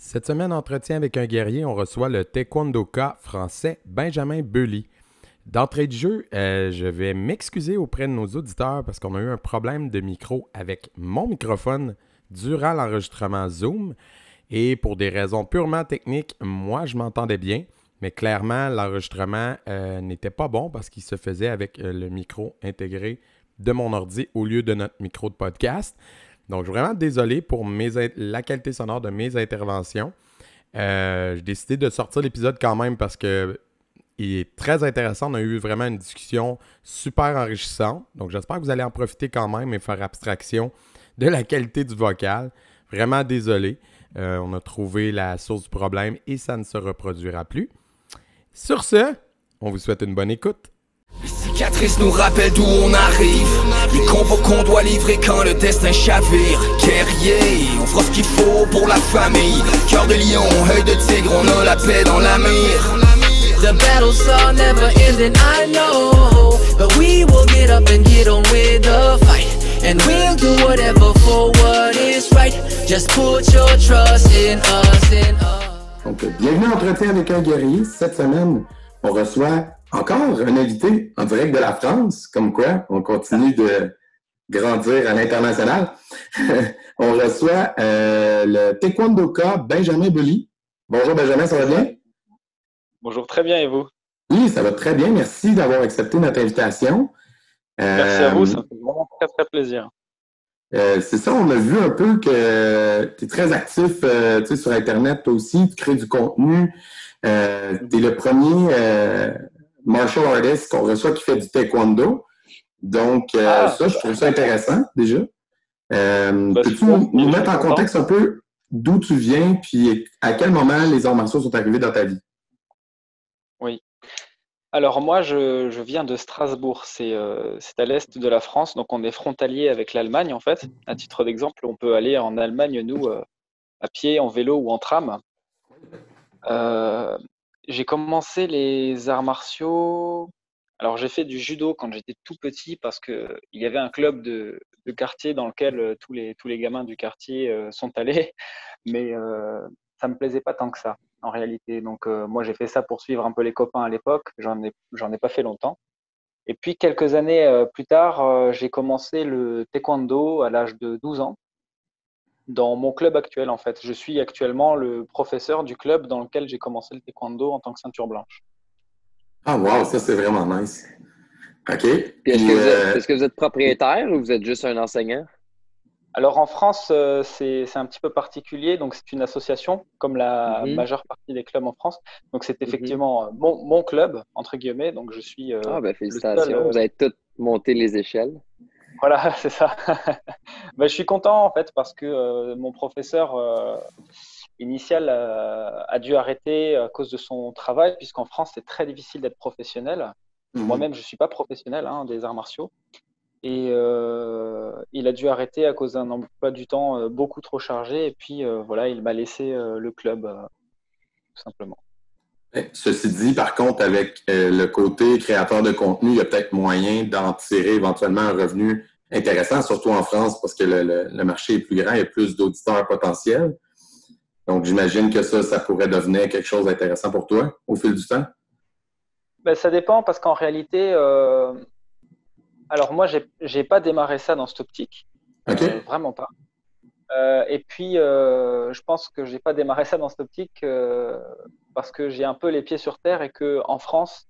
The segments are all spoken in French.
Cette semaine, entretien avec un guerrier, on reçoit le taekwondoka français Benjamin Beuli. D'entrée de jeu, je vais m'excuser auprès de nos auditeurs parce qu'on a eu un problème de micro avec mon microphone durant l'enregistrement Zoom. Et pour des raisons purement techniques, moi, je m'entendais bien, mais clairement, l'enregistrement n'était pas bon parce qu'il se faisait avec le micro intégré de mon ordi au lieu de notre micro de podcast. Donc, je suis vraiment désolé pour la qualité sonore de mes interventions. J'ai décidé de sortir l'épisode quand même parce que il est très intéressant. On a eu vraiment une discussion super enrichissante. Donc, j'espère que vous allez en profiter quand même et faire abstraction de la qualité du vocal. Vraiment désolé. On a trouvé la source du problème et ça ne se reproduira plus. Sur ce, on vous souhaite une bonne écoute. Les cicatrices nous rappellent d'où on arrive. Les combats qu'on doit livrer quand le destin chavire. Guerrier, on fera ce qu'il faut pour la famille. Cœur de lion, œil de tigre, on a la paix dans la mire. The battles are never ending, I know. But we will get up and get on with the fight. And we'll do whatever for what is right. Just put your trust in us, in us. Donc, bienvenue à Entretien avec un guerrier. Cette semaine, on reçoit encore un invité en direct de la France. Comme quoi, on continue de grandir à l'international. On reçoit le taekwondoka Benjamin Beuli. Bonjour Benjamin, ça va bien? Bonjour, très bien, et vous? Oui, ça va très bien. Merci d'avoir accepté notre invitation. Merci à vous, ça me fait vraiment très, très plaisir. C'est ça, on a vu un peu que tu es très actif sur Internet, toi aussi, tu crées du contenu. Tu es le premier martial artist qu'on reçoit qui fait du taekwondo. Donc, ça, je trouve ça intéressant, déjà. Peux-tu nous mettre en contexte un peu d'où tu viens puis à quel moment les arts martiaux sont arrivés dans ta vie? Oui. Alors moi, je viens de Strasbourg, c'est à l'est de la France, donc on est frontalier avec l'Allemagne en fait. À titre d'exemple, on peut aller en Allemagne, nous, à pied, en vélo ou en tram. J'ai commencé les arts martiaux. Alors j'ai fait du judo quand j'étais tout petit parce qu'il y avait un club de quartier dans lequel tous les gamins du quartier sont allés, mais ça me plaisait pas tant que ça en réalité. Donc moi j'ai fait ça pour suivre un peu les copains à l'époque, j'en ai pas fait longtemps. Et puis quelques années plus tard, j'ai commencé le taekwondo à l'âge de 12 ans dans mon club actuel en fait. Je suis actuellement le professeur du club dans lequel j'ai commencé le taekwondo en tant que ceinture blanche. Ah wow, ça c'est vraiment nice. OK. Est-ce que vous êtes propriétaire ou vous êtes juste un enseignant? Alors en France, c'est un petit peu particulier. Donc c'est une association, comme la majeure partie des clubs en France. Donc c'est effectivement mon club, entre guillemets. Donc je suis félicitations. le seul, vous avez tous monté les échelles. Voilà, c'est ça. Je suis content en fait parce que mon professeur initial a dû arrêter à cause de son travail, puisqu'en France c'est très difficile d'être professionnel. Moi-même, je ne suis pas professionnel des arts martiaux. Et il a dû arrêter à cause d'un emploi du temps beaucoup trop chargé. Et puis voilà, il m'a laissé le club, tout simplement. Ceci dit, par contre, avec le côté créateur de contenu, il y a peut-être moyen d'en tirer éventuellement un revenu intéressant, surtout en France, parce que le marché est plus grand, il y a plus d'auditeurs potentiels. Donc, j'imagine que ça pourrait devenir quelque chose d'intéressant pour toi au fil du temps. Ça dépend, parce qu'en réalité, alors moi, j'ai pas démarré ça dans cette optique, vraiment pas. Et puis, je pense que j'ai pas démarré ça dans cette optique parce que j'ai un peu les pieds sur terre et que en France,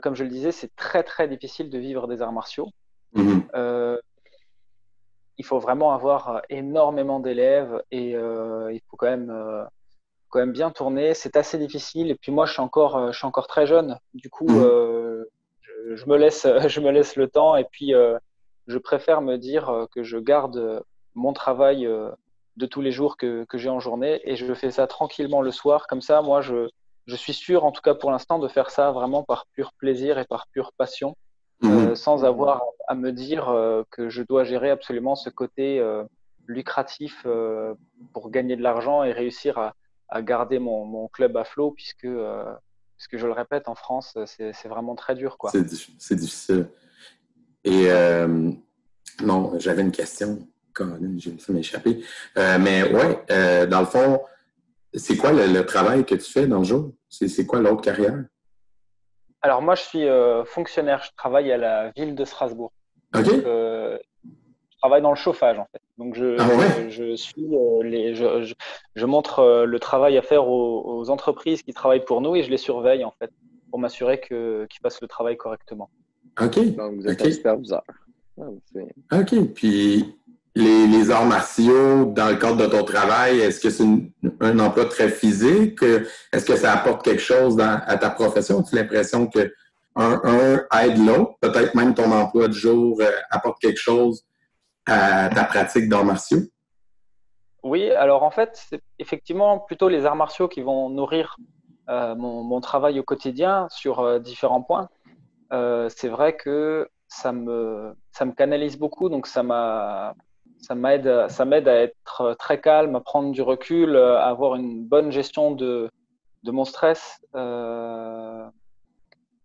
comme je le disais, c'est très très difficile de vivre des arts martiaux. Il faut vraiment avoir énormément d'élèves et il faut quand même bien tourner. C'est assez difficile. Et puis moi, je suis encore très jeune. Du coup, je me laisse le temps et puis je préfère me dire que je garde mon travail de tous les jours que j'ai en journée et je fais ça tranquillement le soir. Comme ça, moi, je suis sûr, en tout cas pour l'instant, de faire ça vraiment par pur plaisir et par pure passion, sans avoir à me dire que je dois gérer absolument ce côté lucratif pour gagner de l'argent et réussir à garder mon club à flot, puisque je le répète, en France, c'est vraiment très dur, quoi. C'est difficile. Et non, j'avais une question. Ça m'est échappé. Mais ouais, dans le fond, c'est quoi le travail que tu fais dans le jour? C'est quoi l'autre carrière? Alors moi, je suis fonctionnaire. Je travaille à la ville de Strasbourg. OK. Donc, je travaille dans le chauffage en fait. Donc Ah ouais? je suis je montre le travail à faire aux entreprises qui travaillent pour nous et je les surveille en fait pour m'assurer qu'ils fassent le travail correctement. OK. Donc, vous êtes OK. un superviseur. Ah, OK. Puis les arts martiaux, dans le cadre de ton travail, est-ce que c'est un emploi très physique? Est-ce que ça apporte quelque chose à ta profession? As-tu l'impression que un aide l'autre? Peut-être même ton emploi de jour apporte quelque chose à ta pratique d'arts martiaux? Oui, alors en fait, c'est effectivement plutôt les arts martiaux qui vont nourrir mon travail au quotidien sur différents points. C'est vrai que ça me canalise beaucoup, donc ça m'aide à être très calme, à prendre du recul, à avoir une bonne gestion de mon stress.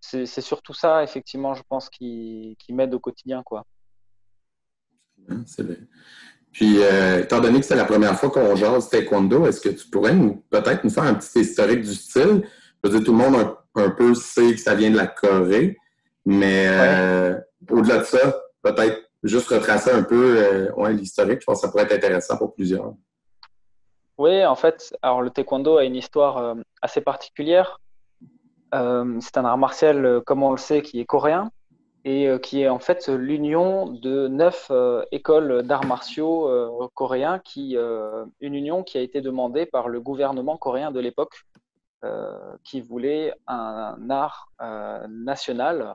C'est surtout ça, effectivement, je pense, qui m'aide au quotidien, quoi. C'est vrai. Puis, étant donné que c'est la première fois qu'on jase taekwondo, est-ce que tu pourrais peut-être nous faire un petit historique du style? Je veux dire, tout le monde un peu sait que ça vient de la Corée, mais au-delà de ça, peut-être juste retracer un peu l'historique. Je pense que ça pourrait être intéressant pour plusieurs. Oui, en fait, alors le taekwondo a une histoire assez particulière. C'est un art martial, comme on le sait, qui est coréen et qui est en fait l'union de 9 écoles d'arts martiaux coréens, une union qui a été demandée par le gouvernement coréen de l'époque, qui voulait un art national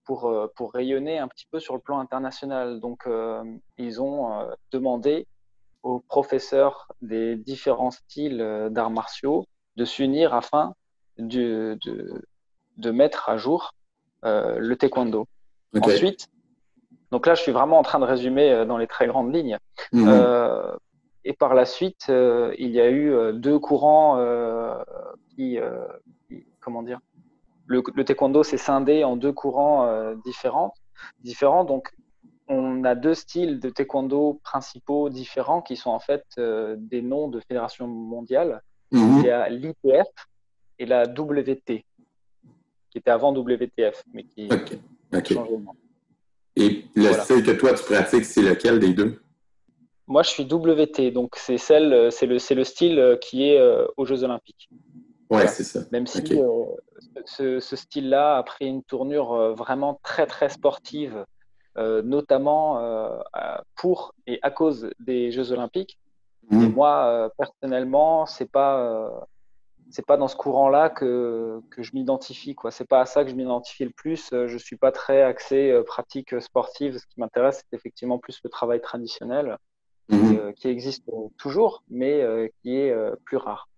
pour rayonner un petit peu sur le plan international. Donc, ils ont demandé aux professeurs des différents styles d'arts martiaux de s'unir afin de, mettre à jour le taekwondo. Okay. Ensuite, donc là, je suis vraiment en train de résumer dans les très grandes lignes. Et par la suite, il y a eu deux courants comment dire, le taekwondo s'est scindé en deux courants différents. Donc, on a deux styles de taekwondo principaux différents qui sont en fait des noms de fédérations mondiales. Il y a l'ITF et la WT, qui était avant WTF, mais qui a changé de nom. Et le style que toi tu pratiques, c'est lequel des deux? Moi, je suis WT, donc c'est le style qui est aux Jeux Olympiques. Ouais, c'est ça. Même si ce style-là a pris une tournure vraiment très très sportive, notamment pour et à cause des Jeux Olympiques. Et moi, personnellement, c'est pas dans ce courant-là que je m'identifie, quoi. C'est pas à ça que je m'identifie le plus. Je suis pas très axé pratique sportive. Ce qui m'intéresse, c'est effectivement plus le travail traditionnel qui existe toujours, mais qui est plus rare.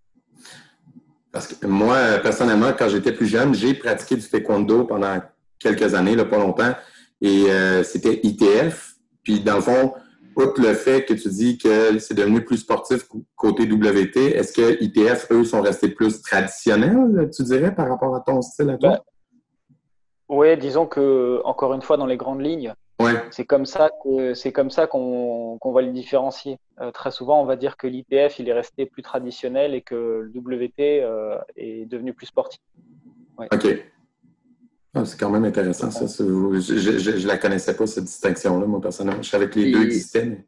Parce que moi, personnellement, quand j'étais plus jeune, j'ai pratiqué du taekwondo pendant quelques années, là, pas longtemps, et c'était ITF. Puis, dans le fond, outre le fait que tu dis que c'est devenu plus sportif côté WT, est-ce que ITF, eux, sont restés plus traditionnels, tu dirais, par rapport à ton style à toi? Oui, disons que, encore une fois, dans les grandes lignes, c'est comme ça qu'on va les différencier. Très souvent, on va dire que l'ITF, il est resté plus traditionnel et que le WT est devenu plus sportif. Ouais. OK. Ah, c'est quand même intéressant, ça. Je ne la connaissais pas, cette distinction-là, moi, personnellement. Je savais que les deux existaient, mais...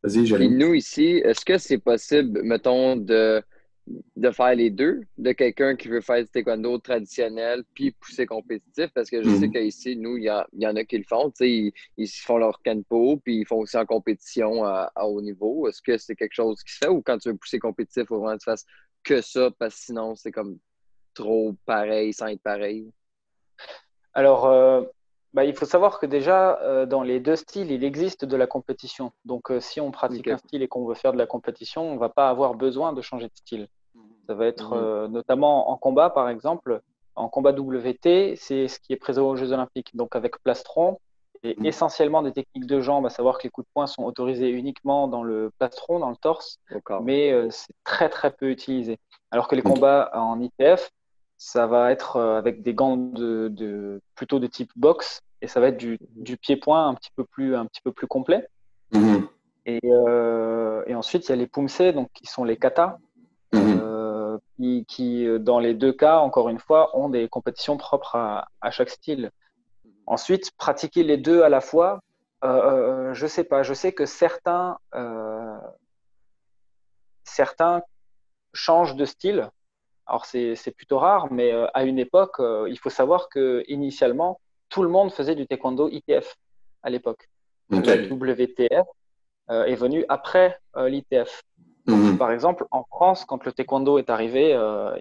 Vas-y, Jérémy. Puis nous, ici, est-ce que c'est possible, mettons, de faire les deux, de quelqu'un qui veut faire du taekwondo traditionnel puis pousser compétitif? Parce que je sais qu'ici, nous, il y en a qui le font. Ils font leur Kenpo, puis ils font aussi en compétition à haut niveau. Est-ce que c'est quelque chose qui se fait ou quand tu veux pousser compétitif, il faut vraiment que tu fasses que ça parce que sinon, c'est comme trop pareil sans être pareil? Alors, il faut savoir que déjà, dans les deux styles, il existe de la compétition. Donc, si on pratique un style et qu'on veut faire de la compétition, on ne va pas avoir besoin de changer de style. Ça va être notamment en combat, par exemple. En combat WT, c'est ce qui est présent aux Jeux Olympiques. Donc, avec plastron et essentiellement des techniques de jambes, à savoir que les coups de poing sont autorisés uniquement dans le plastron, dans le torse, mais c'est très, très peu utilisé. Alors que les combats en ITF, ça va être avec des gants plutôt de type boxe et ça va être du pied-point un petit peu plus complet. Et ensuite, il y a les pumse, donc qui sont les katas. qui, dans les deux cas, encore une fois, ont des compétitions propres à chaque style. Ensuite, pratiquer les deux à la fois, je sais pas. Je sais que certains changent de style. Alors, c'est plutôt rare, mais à une époque, il faut savoir que initialement, tout le monde faisait du taekwondo ITF à l'époque. OK. La WTF est venue après l'ITF. Donc, Mhm. par exemple, en France, quand le taekwondo est arrivé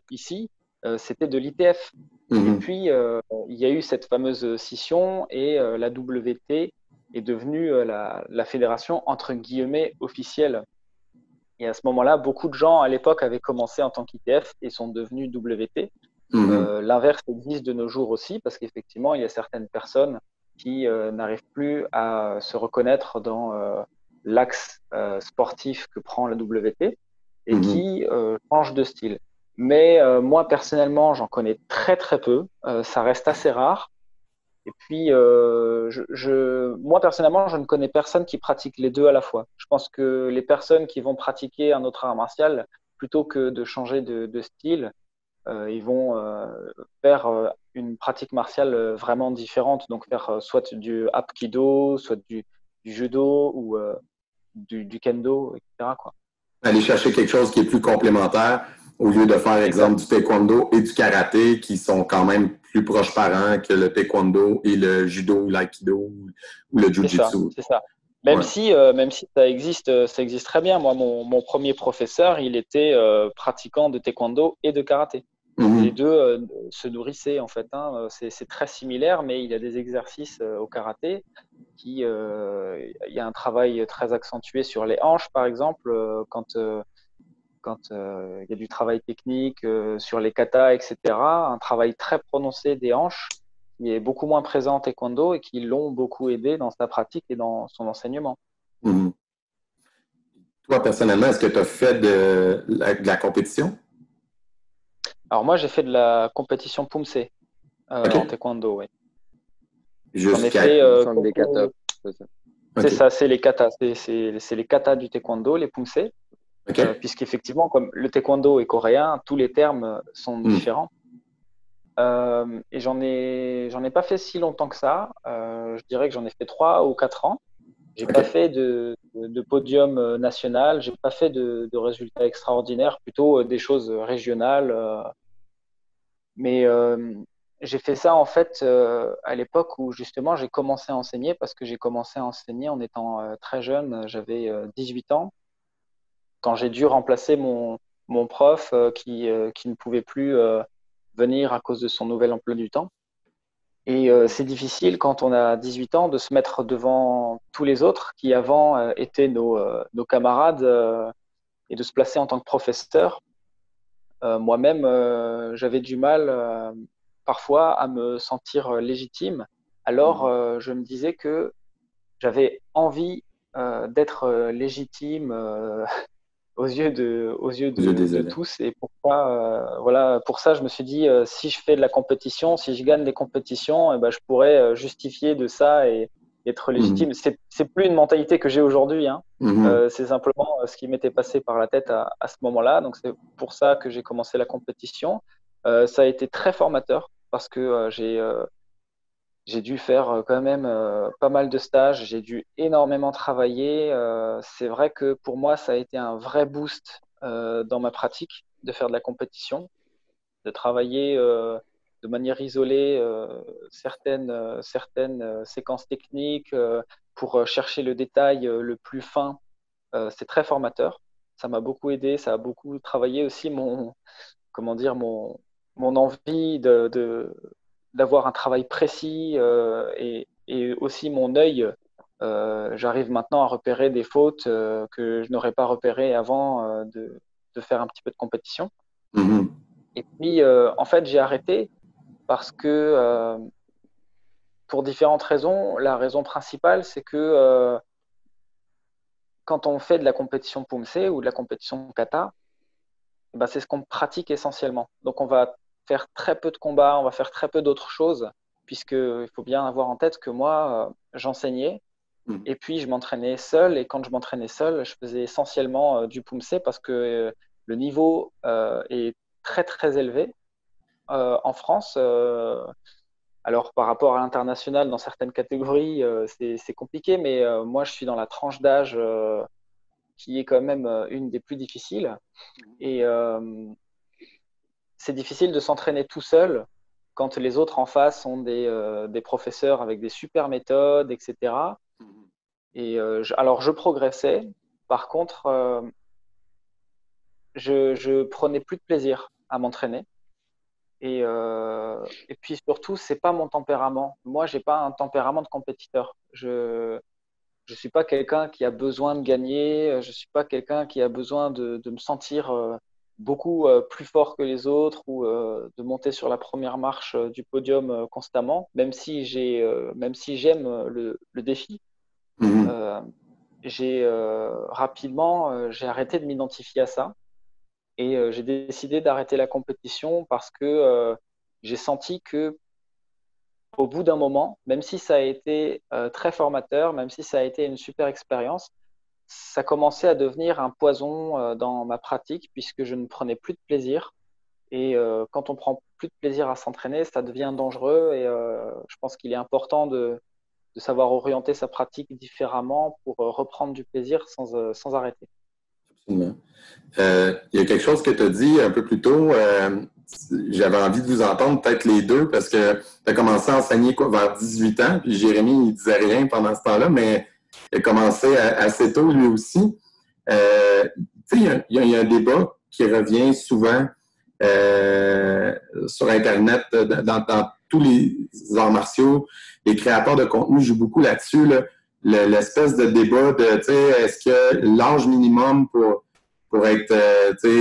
ici, c'était de l'ITF. Et Mhm. puis, il y a eu cette fameuse scission et la WT est devenue la fédération entre guillemets officielle. Et à ce moment-là, beaucoup de gens à l'époque avaient commencé en tant qu'ITF et sont devenus WT. Mhm. L'inverse existe de nos jours aussi parce qu'effectivement, il y a certaines personnes qui n'arrivent plus à se reconnaître dans l'axe sportif que prend la WT et Mhm. qui changent de style. Mais moi, personnellement, j'en connais très très peu. Ça reste assez rare. Et puis, moi, personnellement, je ne connais personne qui pratique les deux à la fois. Je pense que les personnes qui vont pratiquer un autre art martial, plutôt que de changer de style, ils vont faire une pratique martiale vraiment différente. Donc, faire soit du Hapkido, soit du judo ou du kendo, etc., quoi. Aller chercher quelque chose qui est plus complémentaire au lieu de faire, Exact. exemple, du taekwondo et du karaté qui sont quand même plus proches parents que le taekwondo et le judo ou l'aïkido ou le C'est ça, jujitsu. c'est ça. Ouais. Même si ça existe très bien. Moi, mon premier professeur, il était pratiquant de taekwondo et de karaté. Les Mhm. deux se nourrissaient en fait, hein. C'est très similaire, mais il y a des exercices au karaté il y a un travail très accentué sur les hanches, par exemple, quand il y a du travail technique sur les katas, etc. Un travail très prononcé des hanches qui est beaucoup moins présent en taekwondo et qui l'ont beaucoup aidé dans sa pratique et dans son enseignement. Mhm. Toi, personnellement, est-ce que tu as fait de la compétition? Alors moi, j'ai fait de la compétition Pumse OK. en taekwondo, oui. J'en ai Jusqu'à. fait Comme des katas, c'est ça. c'est OK. ça, c'est les katas, c'est les katas du taekwondo, les Pumse. OK. Puisqu'effectivement, comme le taekwondo est coréen, tous les termes sont Mhm. différents. Et j'en ai pas fait si longtemps que ça. Je dirais que j'en ai fait 3 ou 4 ans. J'ai OK. pas fait de podium national, j'ai pas fait de résultats extraordinaires, plutôt des choses régionales. Mais j'ai fait ça en fait à l'époque où justement j'ai commencé à enseigner parce que j'ai commencé à enseigner en étant très jeune. J'avais 18 ans quand j'ai dû remplacer mon prof qui ne pouvait plus venir à cause de son nouvel emploi du temps. Et c'est difficile quand on a 18 ans de se mettre devant tous les autres qui avant étaient nos camarades et de se placer en tant que professeur. Moi-même, j'avais du mal parfois à me sentir légitime. Alors, je me disais que j'avais envie d'être légitime aux yeux Aux yeux des de élèves. tous. Et pourquoi, voilà, pour ça, je me suis dit, si je fais de la compétition, si je gagne des compétitions, eh ben, je pourrais justifier de ça et être Mhm. légitime. C'est plus une mentalité que j'ai aujourd'hui, hein. Mhm. C'est simplement ce qui m'était passé par la tête à ce moment-là. Donc, c'est pour ça que j'ai commencé la compétition. Ça a été très formateur parce que j'ai dû faire quand même pas mal de stages, j'ai dû énormément travailler. C'est vrai que pour moi, ça a été un vrai boost dans ma pratique de faire de la compétition, de travailler de manière isolée certaines séquences techniques pour chercher le détail le plus fin. C'est très formateur. Ça m'a beaucoup aidé, ça a beaucoup travaillé aussi comment dire, mon envie d'avoir un travail précis et aussi mon œil. J'arrive maintenant à repérer des fautes que je n'aurais pas repérées avant de faire un petit peu de compétition. Mhm. Et puis, en fait, j'ai arrêté parce que, pour différentes raisons, la raison principale, c'est que quand on fait de la compétition Pumse ou de la compétition kata, eh ben, c'est ce qu'on pratique essentiellement. Donc, on va faire très peu de combats, on va faire très peu d'autres choses, puisqu'il faut bien avoir en tête que moi, j'enseignais Mhm. et puis je m'entraînais seul. Et quand je m'entraînais seul, je faisais essentiellement du Pumse parce que le niveau est très très élevé en France. Alors par rapport à l'international, dans certaines catégories, c'est compliqué, mais moi je suis dans la tranche d'âge qui est quand même une des plus difficiles. Et c'est difficile de s'entraîner tout seul quand les autres en face ont des professeurs avec des super méthodes, etc. Et alors je progressais. Par contre, je prenais plus de plaisir à m'entraîner. Et puis surtout, c'est pas mon tempérament. Moi, j'ai pas un tempérament de compétiteur. Je suis pas quelqu'un qui a besoin de gagner. Je suis pas quelqu'un qui a besoin de me sentir beaucoup plus fort que les autres ou de monter sur la première marche du podium constamment, même si j'aime le défi. Euh, rapidement, j'ai arrêté de m'identifier à ça. Et j'ai décidé d'arrêter la compétition parce que j'ai senti que au bout d'un moment, même si ça a été très formateur, même si ça a été une super expérience, ça commençait à devenir un poison dans ma pratique puisque je ne prenais plus de plaisir. Et quand on prend plus de plaisir à s'entraîner, ça devient dangereux. Et je pense qu'il est important de savoir orienter sa pratique différemment pour reprendre du plaisir sans arrêter. Absolument. Il y a quelque chose que tu as dit un peu plus tôt. J'avais envie de vous entendre, peut-être les deux, parce que tu as commencé à enseigner vers 18 ans, puis Jérémy, il disait rien pendant ce temps-là, mais il a commencé assez tôt lui aussi. Il y a un débat qui revient souvent sur Internet, dans tous les arts martiaux. Les créateurs de contenu jouent beaucoup là-dessus, là. L'espèce de débat de, est-ce que l'âge minimum pour être,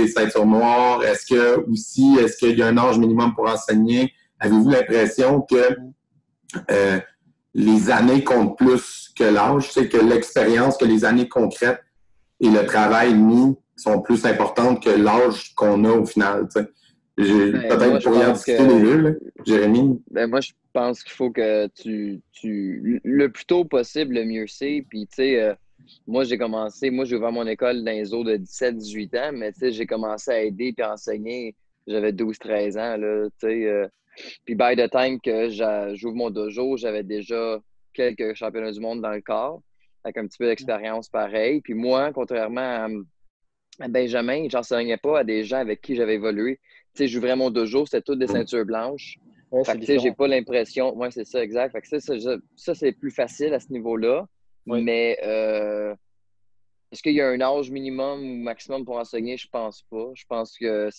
ceinture noire, est-ce qu'il y a un âge minimum pour enseigner? Avez-vous l'impression que les années comptent plus que l'âge? C'est que l'expérience, que les années concrètes et le travail mis sont plus importantes que l'âge qu'on a au final, t'sais. Peut-être pour y en discuter les deux, là. Jérémy? Moi, je pense qu'il faut que tu le plus tôt possible, le mieux c'est. Puis, tu sais, moi, j'ai ouvert mon école dans les eaux de 17-18 ans, mais tu sais, j'ai commencé à aider puis à enseigner. J'avais 12-13 ans, là, tu sais. Puis, by the time que j'ouvre mon dojo, j'avais déjà quelques championnats du monde dans le corps, avec un petit peu d'expérience pareil. Puis moi, contrairement à Benjamin, j'enseignais pas à des gens avec qui j'avais évolué. Tu sais, j'ouvrais mon dojo, c'était toutes des ceintures blanches. Ouais, fait que, tu sais, j'ai pas l'impression. Ouais, c'est ça, exact. Fait que ça, c'est plus facile à ce niveau-là. Oui. Mais est-ce qu'il y a un âge minimum ou maximum pour enseigner? Je pense pas. Je pense que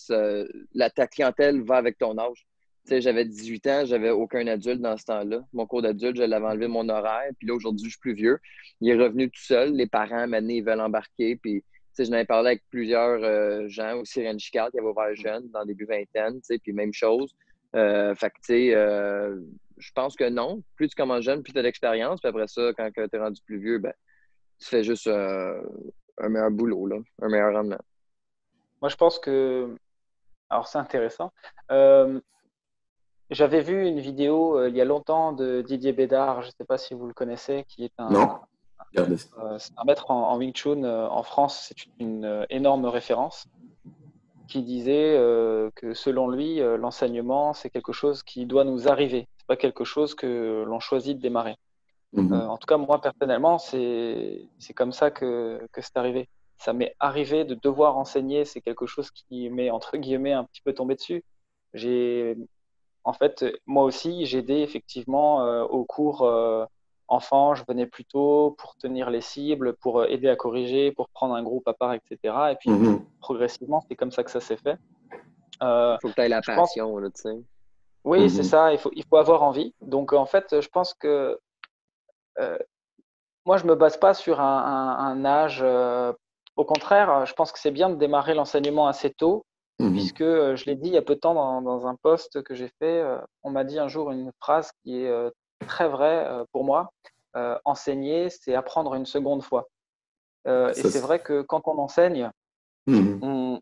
ta clientèle va avec ton âge. Tu sais, j'avais 18 ans, j'avais aucun adulte dans ce temps-là. Mon cours d'adulte, je l'avais enlevé de mon horaire. Puis là, aujourd'hui, je suis plus vieux. Il est revenu tout seul. Les parents, maintenant, ils veulent embarquer. Puis, tu sais, je n'avais parlé avec plusieurs gens, aussi Rennes Chical, qui avait ouvert jeune, dans le début vingtaine, tu sais, puis même chose. Fait que, tu sais, je pense que non. Plus tu commences jeune, plus tu as d'expérience. Puis après ça, quand tu es rendu plus vieux, ben, tu fais juste un meilleur boulot, là, un meilleur rendement. Moi, je pense que. Alors, c'est intéressant. J'avais vu une vidéo il y a longtemps de Didier Bédard, je ne sais pas si vous le connaissez, qui est Non. Regardez ça. c'est un maître en Wing Chun en France. C'est une énorme référence qui disait que selon lui, l'enseignement, c'est quelque chose qui doit nous arriver. Ce n'est pas quelque chose que l'on choisit de démarrer. En tout cas, moi, personnellement, c'est comme ça que c'est arrivé. Ça m'est arrivé de devoir enseigner. C'est quelque chose qui m'est, entre guillemets, un petit peu tombé dessus. En fait, moi aussi, j'aidais effectivement aux cours enfants. Je venais plus tôt pour tenir les cibles, pour aider à corriger, pour prendre un groupe à part, etc. Et puis, progressivement, c'est comme ça que ça s'est fait. Il faut que tu aies la passion, là, tu sais. Oui, c'est ça. Il faut avoir envie. Donc, en fait, je pense que moi, je ne me base pas sur un âge. Au contraire, je pense que c'est bien de démarrer l'enseignement assez tôt, puisque je l'ai dit il y a peu de temps dans un post que j'ai fait. On m'a dit un jour une phrase qui est très vraie pour moi. Enseigner, c'est apprendre une seconde fois. Et c'est vrai que quand on enseigne, on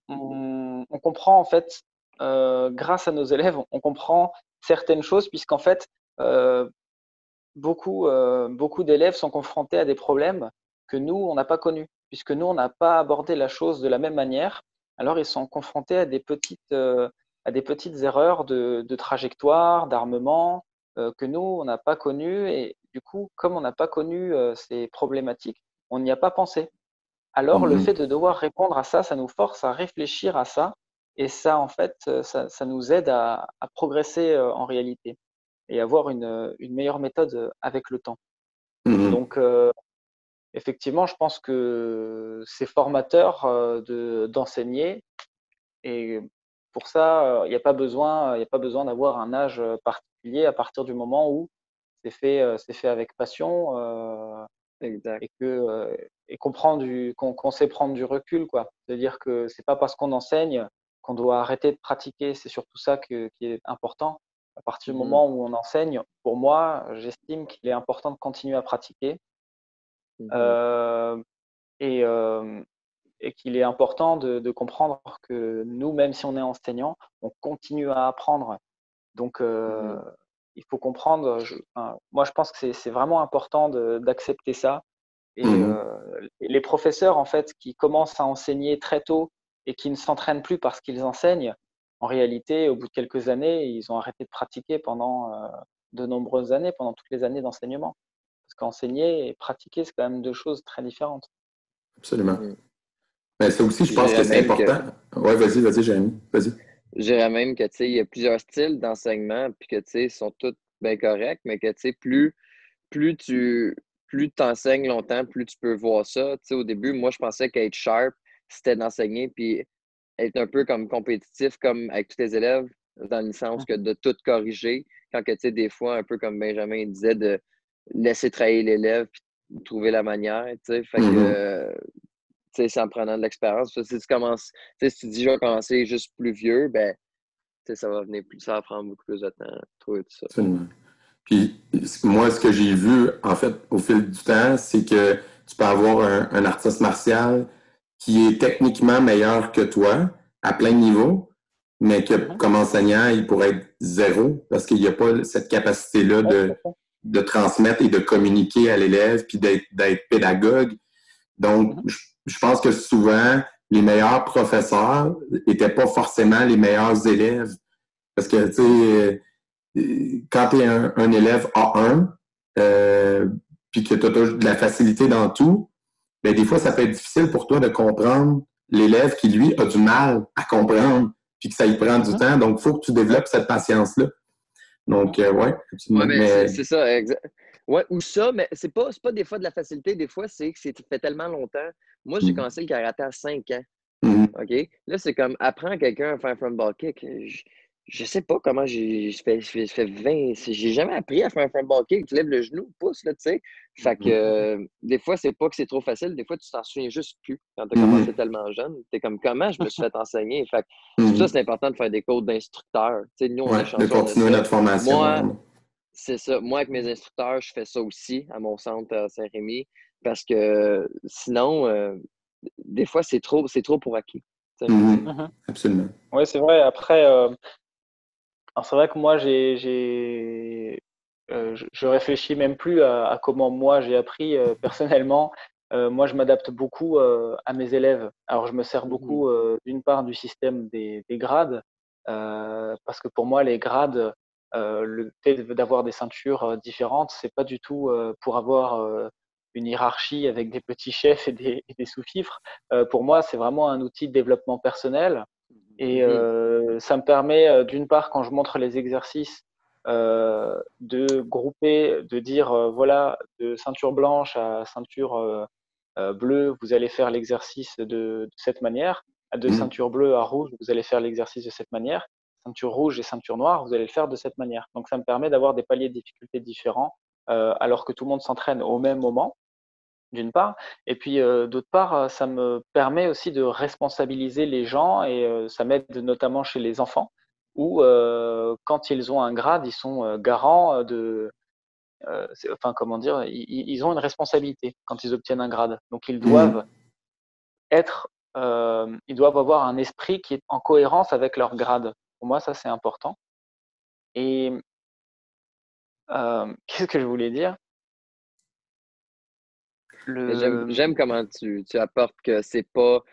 comprend en fait, grâce à nos élèves, on comprend certaines choses, puisqu'en fait, beaucoup d'élèves sont confrontés à des problèmes que nous, on n'a pas connus, puisque nous, on n'a pas abordé la chose de la même manière. alors ils sont confrontés à des petites erreurs de trajectoire, d'armement que nous, on n'a pas connues. Et du coup, comme on n'a pas connu ces problématiques, on n'y a pas pensé. Alors, le fait de devoir répondre à ça, ça nous force à réfléchir à ça. Et ça, en fait, ça nous aide à progresser en réalité et avoir une meilleure méthode avec le temps. Donc, effectivement, je pense que c'est formateur d'enseigner. Et pour ça, il n'y a pas besoin d'avoir un âge particulier à partir du moment où c'est fait avec passion Exact. et qu'on sait prendre du recul, quoi. C'est-à-dire que c'est pas parce qu'on enseigne qu'on doit arrêter de pratiquer. C'est surtout ça qui est important. À partir du moment où on enseigne, pour moi, j'estime qu'il est important de continuer à pratiquer euh, et, euh, et qu'il est important de comprendre que nous, même si on est enseignant, on continue à apprendre. Donc, il faut comprendre. Moi, je pense que c'est vraiment important d'accepter ça. Et les professeurs, en fait, qui commencent à enseigner très tôt et qui ne s'entraînent plus parce qu'ils enseignent, en réalité, au bout de quelques années, ils ont arrêté de pratiquer pendant de nombreuses années, pendant toutes les années d'enseignement. Parce qu'enseigner et pratiquer, c'est quand même deux choses très différentes. Absolument. Mais ça aussi, je pense que c'est important. Ouais, vas-y, Jérémy. Vas-y. Je dirais même que, tu sais, il y a plusieurs styles d'enseignement, puis que, tu sais, ils sont tous bien corrects, mais que, tu sais, plus tu t'enseignes longtemps, plus tu peux voir ça. Tu sais, au début, moi, je pensais qu'être sharp, c'était d'enseigner, puis être un peu comme compétitif, comme avec tous les élèves, dans le sens que de tout corriger, quand que, tu sais, des fois, un peu comme Benjamin disait, de laisser travailler l'élève, puis de trouver la manière, tu sais. Fait que, tu sais, c'est en prenant de l'expérience. Si tu commences, tu sais, si tu dis, je vais commencer juste plus vieux, ben, tu sais, ça va venir plus, ça va prendre beaucoup plus de temps de trouver tout ça. Absolument. Puis, moi, ce que j'ai vu, en fait, au fil du temps, c'est que tu peux avoir un artiste martial qui est techniquement meilleur que toi, à plein niveau, mais que comme enseignant, il pourrait être zéro parce qu'il n'y a pas cette capacité-là de transmettre et de communiquer à l'élève puis d'être pédagogue. Donc, je pense que souvent, les meilleurs professeurs n'étaient pas forcément les meilleurs élèves. Parce que, tu sais, quand tu es un élève A1, puis que tu as de la facilité dans tout, bien, des fois, ça peut être difficile pour toi de comprendre l'élève qui, lui, a du mal à comprendre, puis que ça y prend du temps. Donc, il faut que tu développes cette patience-là. Donc, ouais, absolument. Ouais, mais c'est ça, exact. Ouais, ou ça, mais c'est pas des fois de la facilité, des fois, c'est que c'est fait tellement longtemps. Moi, j'ai commencé le karaté à 5 ans. OK? Là, c'est comme apprendre à quelqu'un à faire un front ball kick. Je sais pas comment j'ai fait 20. J'ai jamais appris à faire un front ball kick. Tu lèves le genou, pouce, là, tu sais. Fait que des fois, c'est pas que c'est trop facile. Des fois, tu t'en souviens juste plus quand tu as commencé tellement jeune. Tu es comme comment je me suis fait enseigner. Fait que tout ça, c'est important de faire des cours d'instructeurs. Tu sais, nous, on est chanceux. De continuer notre formation. Moi, c'est ça. Moi, avec mes instructeurs, je fais ça aussi à mon centre à Saint-Rémy. Parce que sinon, des fois, c'est trop pour acquis. Absolument. Oui, c'est vrai. Après, alors c'est vrai que moi, je réfléchis même plus à comment moi j'ai appris personnellement. Moi, je m'adapte beaucoup à mes élèves. Alors, je me sers beaucoup d'une part du système des grades, parce que pour moi, les grades, le fait d'avoir des ceintures différentes, c'est pas du tout pour avoir une hiérarchie avec des petits chefs et des sous-fifres. Pour moi, c'est vraiment un outil de développement personnel. Et ça me permet, d'une part, quand je montre les exercices, de grouper, de dire, voilà, de ceinture blanche à ceinture bleue, vous allez faire l'exercice de cette manière. De ceinture bleue à rouge, vous allez faire l'exercice de cette manière. Ceinture rouge et ceinture noire, vous allez le faire de cette manière. Donc, ça me permet d'avoir des paliers de difficulté différents, alors que tout le monde s'entraîne au même moment, d'une part. Et puis, d'autre part, ça me permet aussi de responsabiliser les gens et ça m'aide notamment chez les enfants où, quand ils ont un grade, ils sont garants enfin, comment dire, ils ont une responsabilité quand ils obtiennent un grade. Donc, ils doivent ils doivent avoir un esprit qui est en cohérence avec leur grade. Pour moi, ça, c'est important. Et qu'est-ce que je voulais dire? J'aime comment tu apportes que c'est pas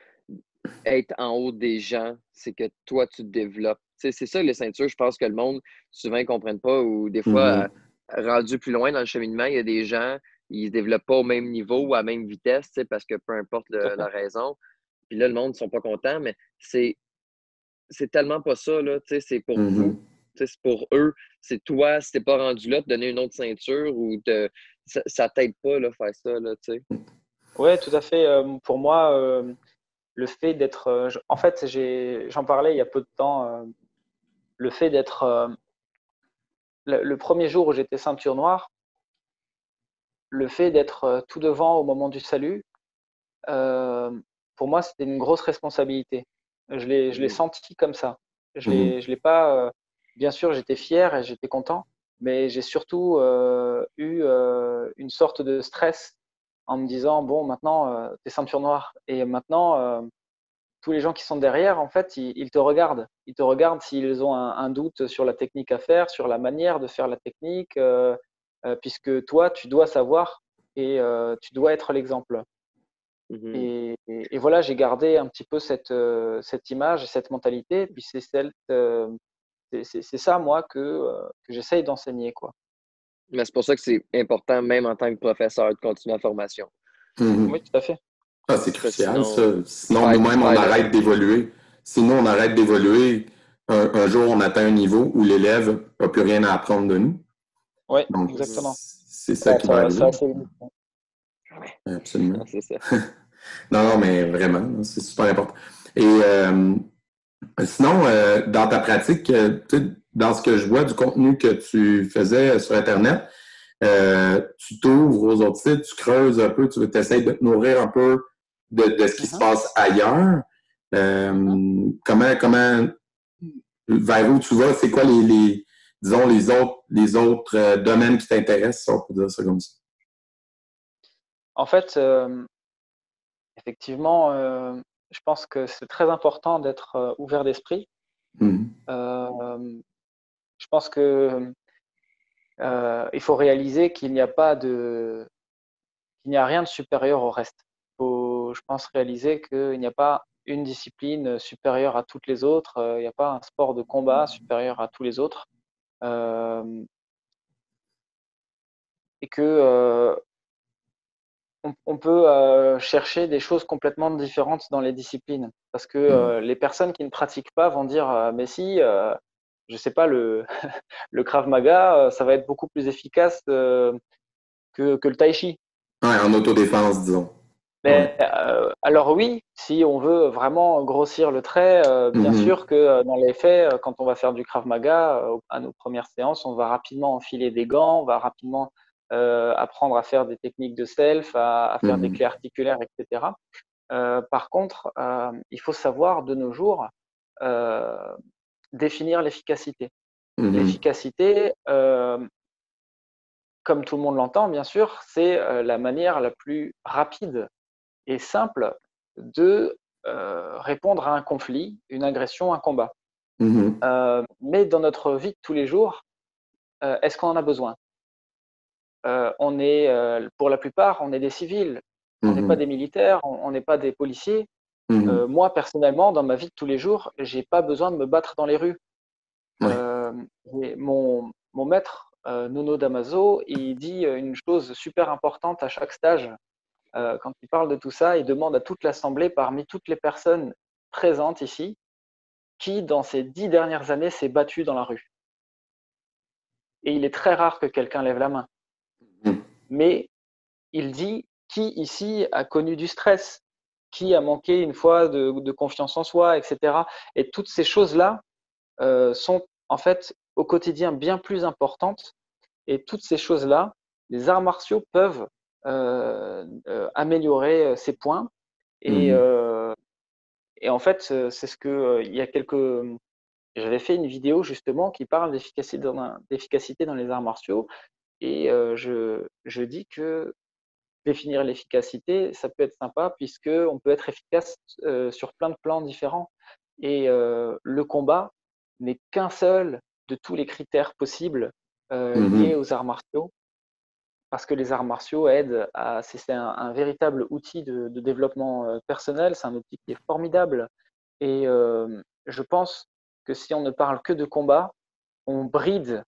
être en haut des gens, c'est que toi, tu te développes. Tu sais, c'est ça, les ceintures, je pense que le monde, souvent, ne comprennent pas, ou des fois, Mhm. rendu plus loin dans le cheminement, il y a des gens, ils ne se développent pas au même niveau ou à la même vitesse, tu sais, parce que peu importe Tout à fait. la raison. Puis là, le monde ne sont pas contents, mais c'est tellement pas ça, là, tu sais, c'est pour vous. Mhm. Tu sais, c'est pour eux. C'est toi, si t'es pas rendu là, te donner une autre ceinture ou ça t'aide pas, là, faire ça, là, tu sais. Ouais, tout à fait. Pour moi, le fait d'être, en fait, j'en parlais il y a peu de temps. Le fait d'être, le premier jour où j'étais ceinture noire, le fait d'être tout devant au moment du salut, euh, pour moi, c'était une grosse responsabilité. Je l'ai Mhm. senti comme ça. Mhm. Je l'ai pas. Bien sûr, j'étais fier et j'étais content, mais j'ai surtout eu une sorte de stress en me disant bon, maintenant, t'es ceinture noire et maintenant, tous les gens qui sont derrière, en fait, ils te regardent. Ils te regardent s'ils ont un doute sur la technique à faire, sur la manière de faire la technique, puisque toi, tu dois savoir et tu dois être l'exemple. Mhm. Et voilà, j'ai gardé un petit peu cette image et cette mentalité. Puis c'est ça, moi, que j'essaye d'enseigner, quoi. Mais c'est pour ça que c'est important, même en tant que professeur, de continuer la formation. Mhm. Oui, tout à fait. Ah, c'est Parce que crucial, ça. sinon, Sinon, nous-mêmes, on faire le. arrête d'évoluer. Sinon, on arrête d'évoluer. Un jour, on atteint un niveau où l'élève n'a plus rien à apprendre de nous. Oui, Donc, exactement. c'est ça qui va Ça arriver. assez vite. Absolument. Non, c'est ça. Non, non, mais vraiment, c'est super important. Et sinon, dans ta pratique, tu sais, dans ce que je vois du contenu que tu faisais sur Internet, tu t'ouvres aux autres sites, tu creuses un peu, tu essaies de te nourrir un peu de ce qui se Mhm, passe ailleurs. mhm. Comment, vers où tu vas, c'est quoi disons, les autres domaines qui t'intéressent, si on peut dire ça comme ça? En fait, effectivement, je pense que c'est très important d'être ouvert d'esprit. Mhm. Euh, je pense que il faut réaliser qu'il n'y a rien de supérieur au reste. Il faut, je pense, réaliser qu'il n'y a pas une discipline supérieure à toutes les autres. Il n'y a pas un sport de combat supérieur à tous les autres. Euh, et que on peut chercher des choses complètement différentes dans les disciplines. Parce que Mhm. les personnes qui ne pratiquent pas vont dire mais si, je sais pas, le Krav Maga, ça va être beaucoup plus efficace que le Tai Chi. Ouais, en autodéfense, disons. Ouais. Mais alors oui, si on veut vraiment grossir le trait, bien Mhm. sûr que dans les faits, quand on va faire du Krav Maga, à nos premières séances, on va rapidement enfiler des gants, on va rapidement apprendre à faire des techniques de self, à faire des clés Mhm. articulaires, etc. Par contre, il faut savoir de nos jours euh, définir l'efficacité. Mhm. L'efficacité, comme tout le monde l'entend, bien sûr, c'est la manière la plus rapide et simple de répondre à un conflit, une agression, un combat. Mhm. Mais dans notre vie de tous les jours, est-ce qu'on en a besoin? Pour la plupart, on est des civils, on n'est pas Mhm. des militaires, on n'est pas des policiers. Mhm. Moi, personnellement, dans ma vie de tous les jours, j'ai pas besoin de me battre dans les rues. Ouais. Mon maître, Nuno Damaso, il dit une chose super importante à chaque stage. Quand il parle de tout ça, il demande à toute l'Assemblée, parmi toutes les personnes présentes ici, qui, dans ces 10 dernières années, s'est battu dans la rue. Et il est très rare que quelqu'un lève la main. Mhm. Mais il dit qui ici a connu du stress, qui a manqué une fois de confiance en soi, etc. Et toutes ces choses-là sont en fait au quotidien bien plus importantes. Et toutes ces choses-là, les arts martiaux peuvent améliorer ces points. Et, Mhm. euh, et en fait, c'est ce que il y a j'avais fait une vidéo justement qui parle d'efficacité dans les arts martiaux et je dis que définir l'efficacité, ça peut être sympa puisque on peut être efficace sur plein de plans différents. Et le combat n'est qu'un seul de tous les critères possibles liés Mhm. aux arts martiaux parce que les arts martiaux aident c'est un véritable outil de développement personnel, c'est un outil qui est formidable. Et je pense que si on ne parle que de combat, on bride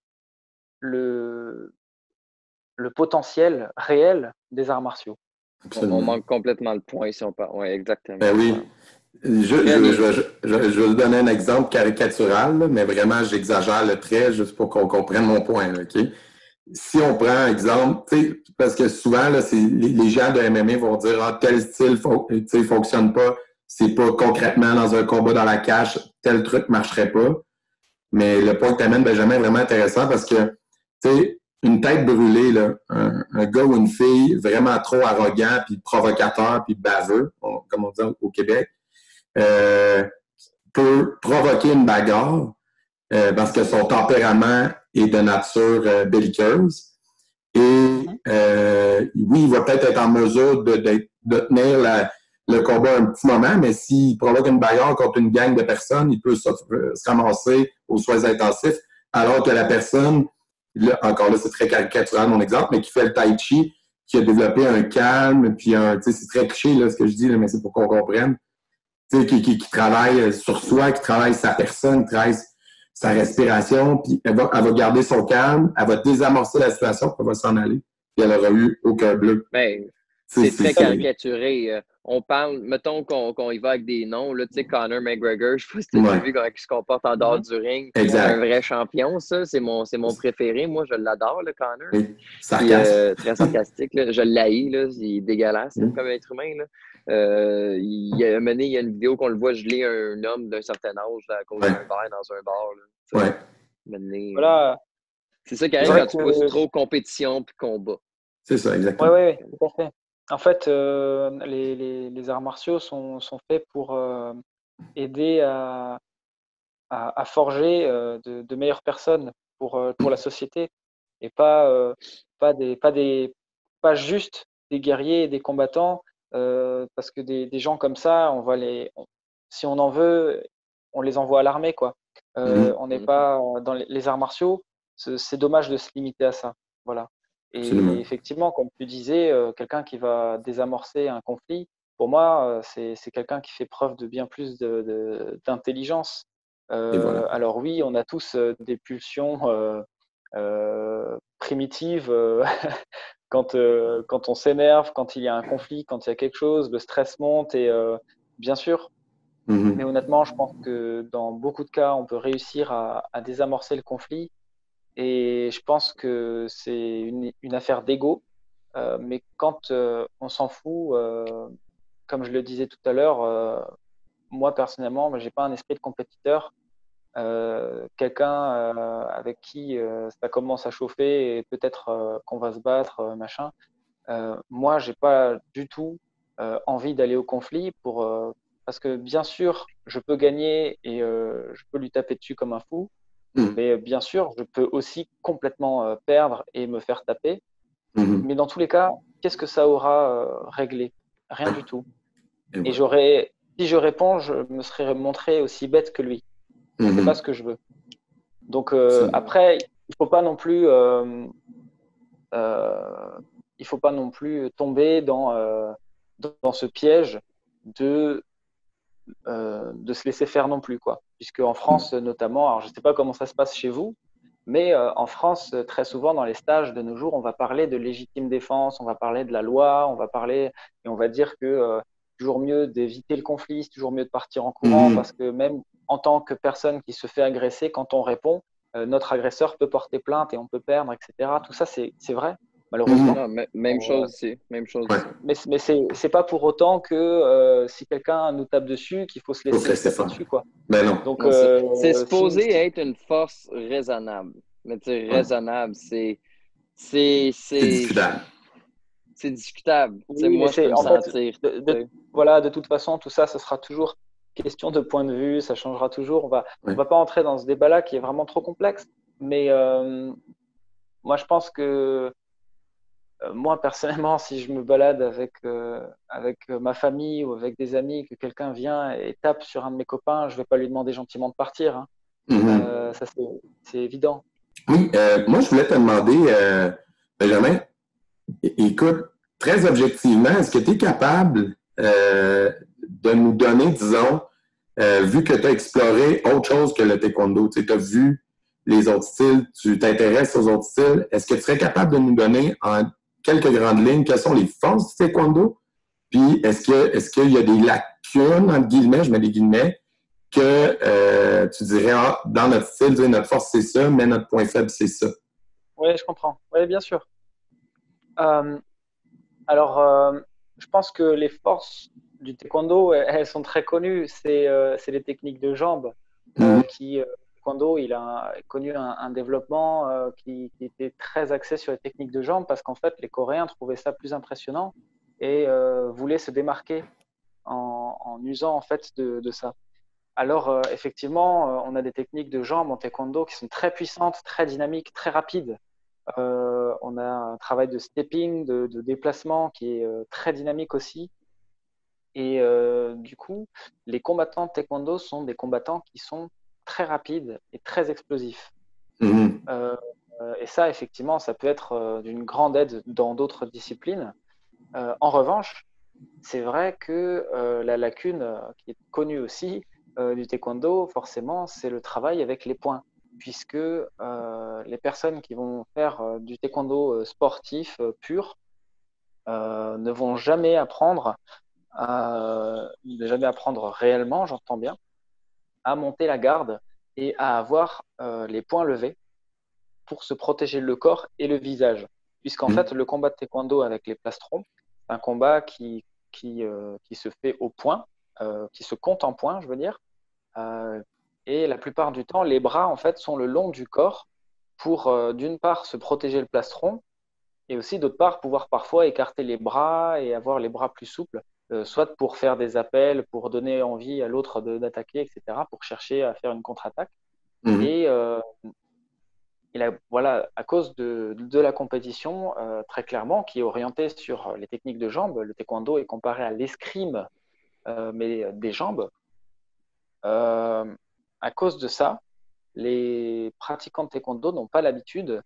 le potentiel réel des arts martiaux. On manque complètement le point si on parle. Oui, exactement. Ben oui. Je vais vous donner un exemple caricatural, là, mais vraiment, j'exagère le trait juste pour qu'on comprenne mon point. Là, OK? Si on prend un exemple, parce que souvent, là, les gens de MMA vont dire tel style fonctionne pas, c'est pas concrètement dans un combat dans la cage, tel truc marcherait pas. Mais le point que tu amènes, Benjamin, est vraiment intéressant parce que une tête brûlée, là, un gars ou une fille vraiment trop arrogant, puis provocateur, puis baveux, comme on dit au Québec, peut provoquer une bagarre parce que son tempérament est de nature belliqueuse. Et oui, il va peut-être être en mesure de tenir le combat un petit moment, mais s'il provoque une bagarre contre une gang de personnes, il peut se ramasser aux soins intensifs, alors que la personne, là, encore là, c'est très caricatural mon exemple, mais qui fait le tai chi, qui a développé un calme, puis c'est très cliché là, ce que je dis, là, mais c'est pour qu'on comprenne, qui travaille sur soi, qui travaille sa personne, qui travaille sa respiration, puis elle va garder son calme, elle va désamorcer la situation, puis elle va s'en aller, puis elle n'aura eu aucun bleu. Ben, c'est très caricaturé. On parle, mettons qu'on y va avec des noms, là, tu sais, Conor McGregor, je sais pas si tu as vu comment il se comporte en dehors du ring. C'est un vrai champion, ça. C'est mon préféré. Moi, je l'adore, le Conor. Oui. Sarcastique. Très sarcastique. Là. Je l'haïs, là. Il est dégueulasse comme être humain. Là. Il y a une vidéo qu'on le voit geler un homme d'un certain âge là, à cause d'un verre dans un bar. Là. Ouais. Voilà. C'est ça qui arrive quand tu pousses trop compétition puis combat. C'est ça, exactement. Oui, tout à fait. En fait, les arts martiaux sont faits pour aider à forger de meilleures personnes pour la société et pas juste des guerriers et des combattants parce que des gens comme ça, si on en veut, on les envoie à l'armée, quoi. On n'est pas dans les arts martiaux, c'est dommage de se limiter à ça. Voilà. Et effectivement, comme tu disais, quelqu'un qui va désamorcer un conflit, pour moi, c'est quelqu'un qui fait preuve de bien plus d'intelligence. Voilà. Alors oui, on a tous des pulsions primitives quand on s'énerve, quand il y a un conflit, quand il y a quelque chose, le stress monte et bien sûr. Mais honnêtement, je pense que dans beaucoup de cas, on peut réussir à désamorcer le conflit. Et je pense que c'est une affaire d'ego. Mais quand on s'en fout, comme je le disais tout à l'heure, moi personnellement, je n'ai pas un esprit de compétiteur. Quelqu'un avec qui ça commence à chauffer et peut-être qu'on va se battre, machin. Moi, je n'ai pas du tout envie d'aller au conflit parce que bien sûr, je peux gagner et je peux lui taper dessus comme un fou. Mais bien sûr, je peux aussi complètement perdre et me faire taper. Mais dans tous les cas, qu'est-ce que ça aura réglé? Rien du tout. Et si je réponds, je me serais montré aussi bête que lui. C'est pas ce que je veux. Donc après, il faut pas non plus tomber dans ce piège de se laisser faire non plus, quoi. Puisque en France notamment, alors je ne sais pas comment ça se passe chez vous, mais en France, très souvent dans les stages de nos jours, on va parler de légitime défense, on va parler de la loi, on va parler et on va dire que c'est toujours mieux d'éviter le conflit, c'est toujours mieux de partir en courant parce que même en tant que personne qui se fait agresser, quand on répond, notre agresseur peut porter plainte et on peut perdre, etc. Tout ça, c'est vrai. Malheureusement. Non, même chose ici. Mais c'est pas pour autant que si quelqu'un nous tape dessus, qu'il faut se laisser taper dessus, quoi. Ben non. Donc, c'est supposé être une force raisonnable. Mais tu sais, raisonnable, c'est discutable. C'est discutable. Oui, moi, je peux me sentir. Voilà, de toute façon, tout ça, ce sera toujours question de point de vue, ça changera toujours. On va pas entrer dans ce débat-là qui est vraiment trop complexe. Mais moi, je pense que moi, personnellement, si je me balade avec ma famille ou avec des amis, que quelqu'un vient et tape sur un de mes copains, je ne vais pas lui demander gentiment de partir. Hein. Ça, c'est évident. Oui, moi, je voulais te demander, Benjamin, Écoute, très objectivement, est-ce que tu es capable de nous donner, disons, vu que tu as exploré autre chose que le taekwondo, tu as vu les autres styles, tu t'intéresses aux autres styles, est-ce que tu serais capable de nous donner en quelques grandes lignes quelles sont les forces du taekwondo? Puis est-ce qu'il y a des lacunes, entre guillemets, je mets des guillemets, que tu dirais, ah, dans notre style, notre force c'est ça, mais notre point faible c'est ça? Oui, je comprends. Oui, bien sûr. Euh, alors, je pense que les forces du taekwondo, elles sont très connues. C'est les techniques de jambes taekwondo, il a connu un développement qui était très axé sur les techniques de jambes parce qu'en fait, les Coréens trouvaient ça plus impressionnant et voulaient se démarquer en usant en fait de ça. Alors, effectivement, on a des techniques de jambes en taekwondo qui sont très puissantes, très dynamiques, très rapides. On a un travail de stepping, de déplacement qui est très dynamique aussi. Et du coup, les combattants de taekwondo sont des combattants qui sont très rapides et très explosifs. Et ça, effectivement, ça peut être d'une grande aide dans d'autres disciplines. En revanche, c'est vrai que la lacune qui est connue aussi du taekwondo, forcément, c'est le travail avec les poings. Puisque les personnes qui vont faire du taekwondo sportif pur ne vont jamais apprendre réellement, j'entends bien, à monter la garde et à avoir les poings levés pour se protéger le corps et le visage. Puisqu'en fait, le combat de taekwondo avec les plastrons, c'est un combat qui se fait au point, qui se compte en points, je veux dire. Et la plupart du temps, les bras en fait sont le long du corps pour d'une part se protéger le plastron et aussi d'autre part pouvoir parfois écarter les bras et avoir les bras plus souples, soit pour faire des appels, pour donner envie à l'autre d'attaquer, etc., pour chercher à faire une contre-attaque. Et voilà, à cause de la compétition, très clairement, qui est orientée sur les techniques de jambes, le taekwondo est comparé à l'escrime, mais des jambes. À cause de ça, les pratiquants de taekwondo n'ont pas l'habitude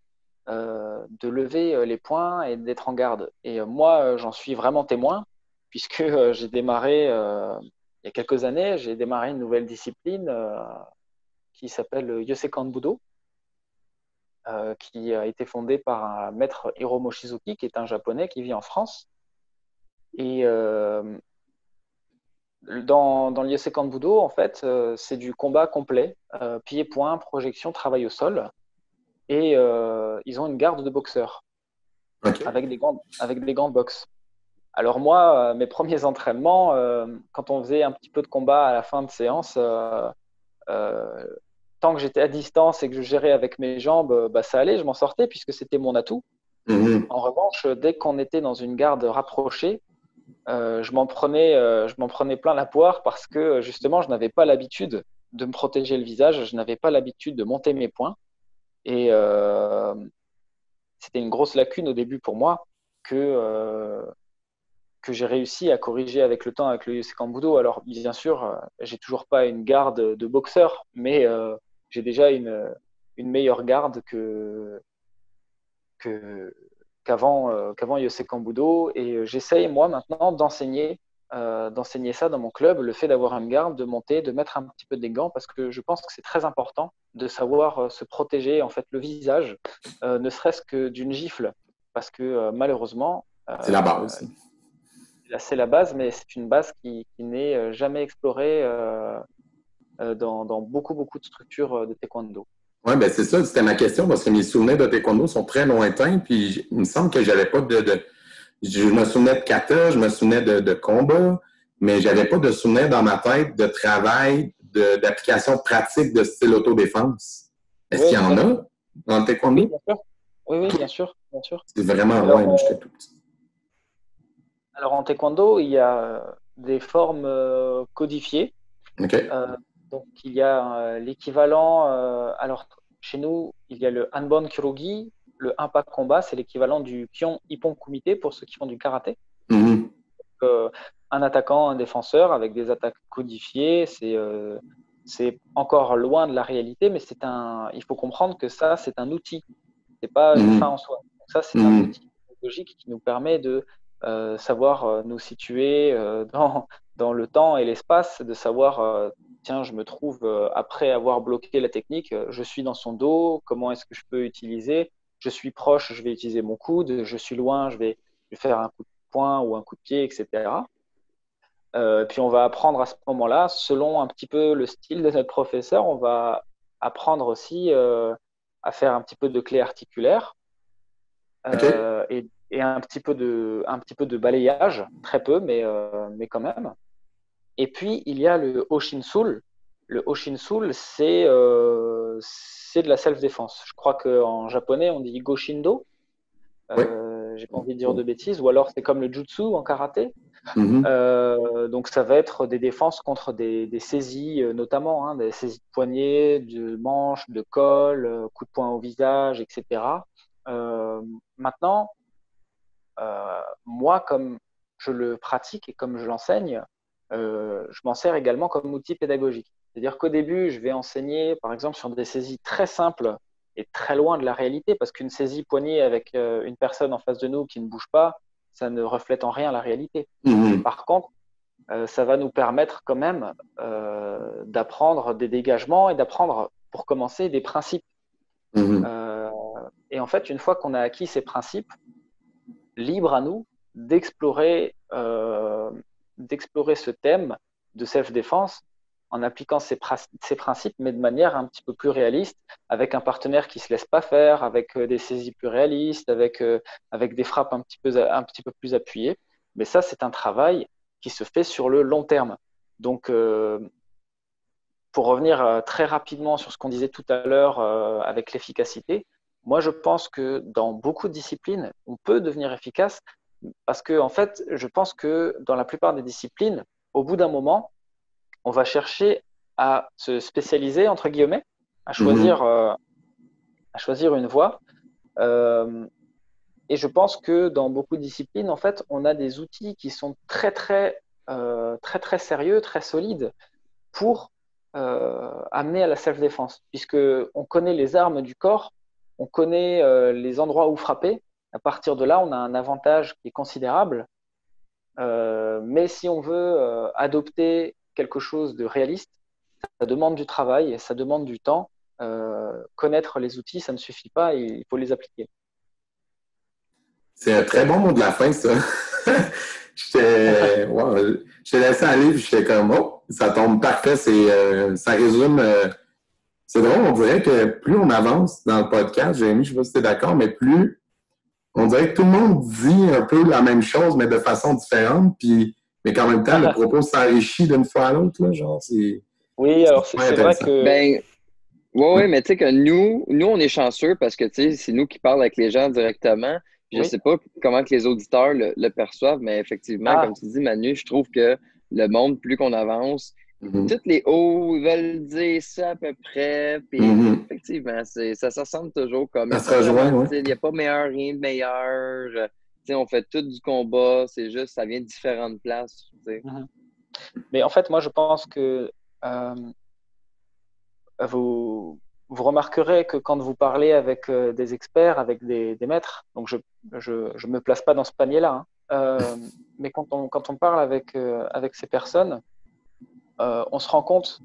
de lever les poings et d'être en garde. Et moi, j'en suis vraiment témoin, puisque j'ai démarré, il y a quelques années, j'ai démarré une nouvelle discipline qui s'appelle Yosekan Budo, qui a été fondée par un maître Hiro Mochizuki, qui est un japonais qui vit en France. Et dans le Yosekan Budo, en fait, c'est du combat complet, pied-point, projection, travail au sol. Et ils ont une garde de boxeurs avec des gants de boxe. Alors moi, mes premiers entraînements, quand on faisait un petit peu de combat à la fin de séance, tant que j'étais à distance et que je gérais avec mes jambes, bah, ça allait, je m'en sortais puisque c'était mon atout. En revanche, dès qu'on était dans une garde rapprochée, je m'en prenais plein la poire parce que justement, je n'avais pas l'habitude de me protéger le visage, je n'avais pas l'habitude de monter mes poings. Et c'était une grosse lacune au début pour moi que j'ai réussi à corriger avec le temps avec le Yosekan Budo. Alors, bien sûr, j'ai toujours pas une garde de boxeur, mais j'ai déjà une meilleure garde qu'avant Yosekan Budo. Et j'essaye, moi, maintenant, d'enseigner ça dans mon club, le fait d'avoir une garde, de monter, de mettre un petit peu des gants, parce que je pense que c'est très important de savoir se protéger en fait le visage, ne serait-ce que d'une gifle, parce que malheureusement, c'est la base. C'est la base, mais c'est une base qui n'est jamais explorée dans beaucoup de structures de taekwondo. Oui, ben c'est ça, c'était ma question, parce que mes souvenirs de taekwondo sont très lointains, puis il me semble que j'avais pas je me souvenais de kata, je me souvenais de combat, mais j'avais pas de souvenir dans ma tête de travail, d'application pratique de style autodéfense. Est-ce qu'il y en a dans le taekwondo? Oui, bien sûr. Oui, bien sûr. C'est vraiment loin, moi, j'étais tout petit. Alors, en taekwondo, il y a des formes codifiées. Donc, il y a l'équivalent. Alors, chez nous, il y a le Hanbon Kyorugi. Le Impact Combat, c'est l'équivalent du Kyon Ippon Kumite pour ceux qui font du karaté. Donc, un attaquant, un défenseur avec des attaques codifiées, c'est encore loin de la réalité, mais il faut comprendre que ça, c'est un outil. C'est pas une fin en soi. Donc ça, c'est un outil. pédagogique qui nous permet de savoir nous situer dans le temps et l'espace, de savoir, tiens, je me trouve, après avoir bloqué la technique, je suis dans son dos, comment est-ce que je peux utiliser? Je suis proche, je vais utiliser mon coude, je suis loin, je vais faire un coup de poing ou un coup de pied, etc. Puis on va apprendre à ce moment-là, selon un petit peu le style de notre professeur, on va apprendre aussi à faire un petit peu de clé articulaire et un petit peu de balayage, très peu, mais quand même. Et puis il y a le Hoshinsul. Le Hoshinsul, c'est de la self-défense. Je crois qu'en japonais, on dit Goshindo. J'ai pas envie de dire de bêtises. Ou alors c'est comme le Jutsu en karaté. Donc ça va être des défenses contre des saisies, notamment hein, des saisies de poignet, de manche, de col, coup de poing au visage, etc. Maintenant, moi, comme je le pratique et comme je l'enseigne, je m'en sers également comme outil pédagogique. C'est-à-dire qu'au début, je vais enseigner, par exemple, sur des saisies très simples et très loin de la réalité, parce qu'une saisie poignée avec une personne en face de nous qui ne bouge pas, ça ne reflète en rien la réalité. Par contre, ça va nous permettre quand même d'apprendre des dégagements et d'apprendre, pour commencer, des principes. Et en fait, une fois qu'on a acquis ces principes, libre à nous d'explorer ce thème de self-défense en appliquant ces principes, mais de manière un petit peu plus réaliste, avec un partenaire qui ne se laisse pas faire, avec des saisies plus réalistes, avec des frappes un petit peu plus appuyées. Mais ça, c'est un travail qui se fait sur le long terme. Donc, pour revenir très rapidement sur ce qu'on disait tout à l'heure avec l'efficacité, moi, je pense que dans beaucoup de disciplines, on peut devenir efficace parce que, en fait, je pense que dans la plupart des disciplines, au bout d'un moment, on va chercher à se spécialiser, entre guillemets, à choisir une voie. Et je pense que dans beaucoup de disciplines, en fait, on a des outils qui sont très sérieux, très solides pour amener à la self-défense, puisqu'on connaît les armes du corps, on connaît les endroits où frapper. À partir de là, on a un avantage qui est considérable. Mais si on veut adopter quelque chose de réaliste, ça demande du travail et ça demande du temps. Connaître les outils, ça ne suffit pas, il faut les appliquer. C'est un très bon mot de la fin, ça. Je t'ai laissé aller, puis j'étais comme, oh, ça tombe parfait. Ça résume. C'est drôle, on dirait que plus on avance dans le podcast, Jérémy, je ne sais pas si tu es d'accord, mais plus on dirait que tout le monde dit un peu la même chose, mais de façon différente, mais qu'en même temps, le propos s'enrichit d'une fois à l'autre. Là, genre, oui, alors c'est vrai que... Oui, mais tu sais que nous, on est chanceux parce que c'est nous qui parlons avec les gens directement. Je ne sais pas comment que les auditeurs le perçoivent, mais effectivement, comme tu dis, Manu, je trouve que le monde, plus qu'on avance, tous les hauts veulent dire ça à peu près. Puis effectivement, ça se ressemble toujours comme. Il n'y a pas meilleur, rien de meilleur. On fait tout du combat, c'est juste, ça vient de différentes places. Mais en fait, moi, je pense que vous remarquerez que quand vous parlez avec des experts, avec des maîtres, donc je me place pas dans ce panier-là, mais quand on parle avec ces personnes, on se rend compte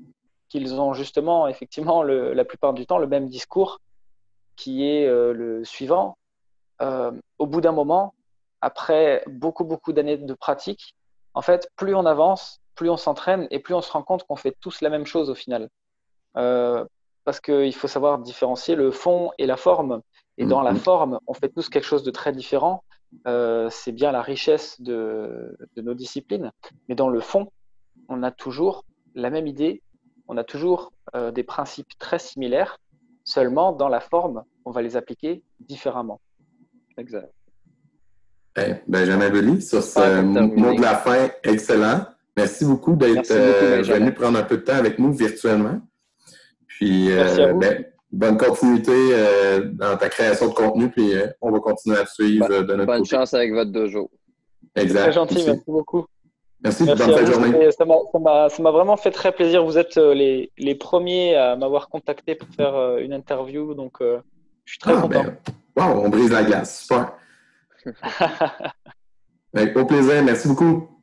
qu'ils ont justement, effectivement, la plupart du temps, le même discours qui est le suivant. Au bout d'un moment, après beaucoup d'années de pratique, en fait, plus on avance, plus on s'entraîne et plus on se rend compte qu'on fait tous la même chose au final. Parce qu'il faut savoir différencier le fond et la forme. Et dans la forme, on fait tous quelque chose de très différent. C'est bien la richesse de nos disciplines. Mais dans le fond, on a toujours la même idée, on a toujours des principes très similaires. Seulement, dans la forme, on va les appliquer différemment. Exact. Benjamin Belli, sur ce mot de la fin excellent. Merci beaucoup d'être venu prendre un peu de temps avec nous virtuellement. Puis, bonne continuité dans ta création de contenu, puis on va continuer à te suivre de notre côté. Bonne chance avec votre dojo. Exact. Très gentil, merci beaucoup. Merci bonne fin de journée. Ça m'a vraiment fait très plaisir. Vous êtes les premiers à m'avoir contacté pour faire une interview, donc je suis très content. On brise la glace, super. Au plaisir. Merci beaucoup.